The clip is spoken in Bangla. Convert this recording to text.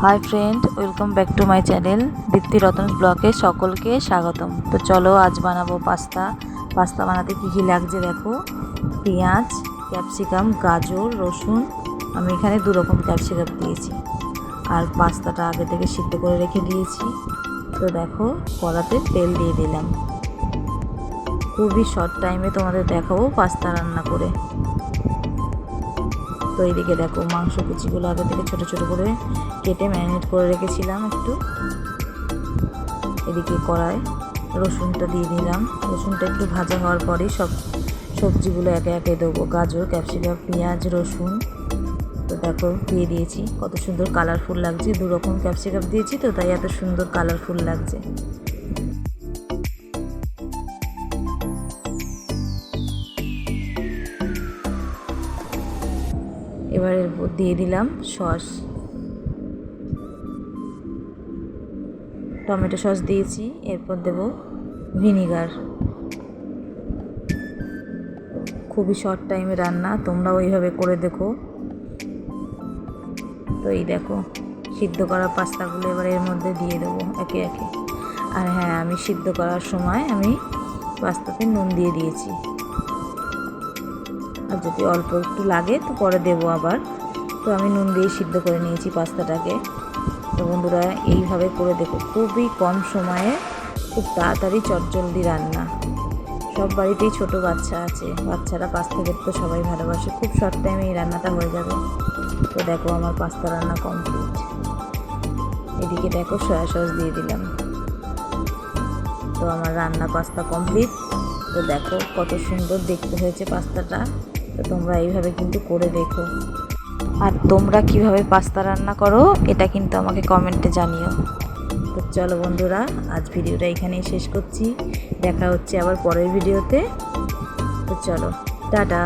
High friend, welcome back to my channel Dipti Ratan ব্লগে সকলকে স্বাগতম। তো চলো আজ বানাবো পাস্তা বানাতে কী কী লাগছে দেখো। পেঁয়াজ, ক্যাপসিকাম, গাজর, রসুন। আমি এখানে 2 রকম ক্যাপসিকাম দিয়েছি। আর পাস্তাটা আগে থেকে সিদ্ধ করে রেখে দিয়েছি। তো দেখো কড়াতে তেল দিয়ে দিলাম। খুবই শর্ট টাইমে তোমাদের দেখাবো পাস্তা রান্না করে। তো এইদিকে দেখো মাংস কুচিগুলো আগে থেকে ছোটো ছোটো করে কেটে ম্যারিনেট করে রেখেছিলাম একটু। এদিকে কড়ায় রসুনটা দিয়ে দিলাম। রসুনটা একটু ভাজা হওয়ার পরেই সব সবজিগুলো একে একে দেবো। গাজর, ক্যাপসিকাম, পেঁয়াজ, রসুন। তো দেখো দিয়ে দিয়েছি, কত সুন্দর কালারফুল লাগছে। 2 রকম ক্যাপসিকাম দিয়েছি তো তাই এত সুন্দর কালারফুল লাগছে। এবার এরপর দিয়ে দিলাম সস, টমেটো সস দিয়েছি। এরপর দেব ভিনিগার। খুবই শর্ট টাইমে রান্না, তোমরা ওইভাবে করে দেখো। তো এই দেখো সিদ্ধ করা পাস্তাগুলো এবার এর মধ্যে দিয়ে দেবো একে একে। আর হ্যাঁ, আমি সিদ্ধ করার সময় আমি পাস্তাতে নুন দিয়ে দিয়েছি। আর যদি অল্প একটু লাগে তো পরে দেবো আবার। তো আমি নুন দিয়ে সিদ্ধ করে নিয়েছি পাস্তাটাকে। তো বন্ধুরা এইভাবে করে দেখো, খুবই কম সময়ে খুব তাড়াতাড়ি চটজলদি রান্না। সব বাড়িতেই ছোট বাচ্চা আছে, বাচ্চারা পাস্তা খেতে তো সবাই ভালোবাসে। খুব শর্ট টাইমে এই রান্নাটা হয়ে যাবে। তো দেখো আমার পাস্তা রান্না কমপ্লিট। এদিকে দেখো সয়া সস দিয়ে দিলাম। তো আমার রান্না পাস্তা কমপ্লিট। তো দেখো কত সুন্দর দেখতে হয়েছে পাস্তাটা। তো তোমরা এইভাবে কিন্তু করে দেখো। আর তোমরা কিভাবে পাস্তা রান্না করো এটা কিন্তু আমাকে কমেন্টে জানিও। তো চলো বন্ধুরা, আজ ভিডিওটা এখানেই শেষ করছি। দেখা হচ্ছে আবার পরের ভিডিওতে। তো চলো, টাটা।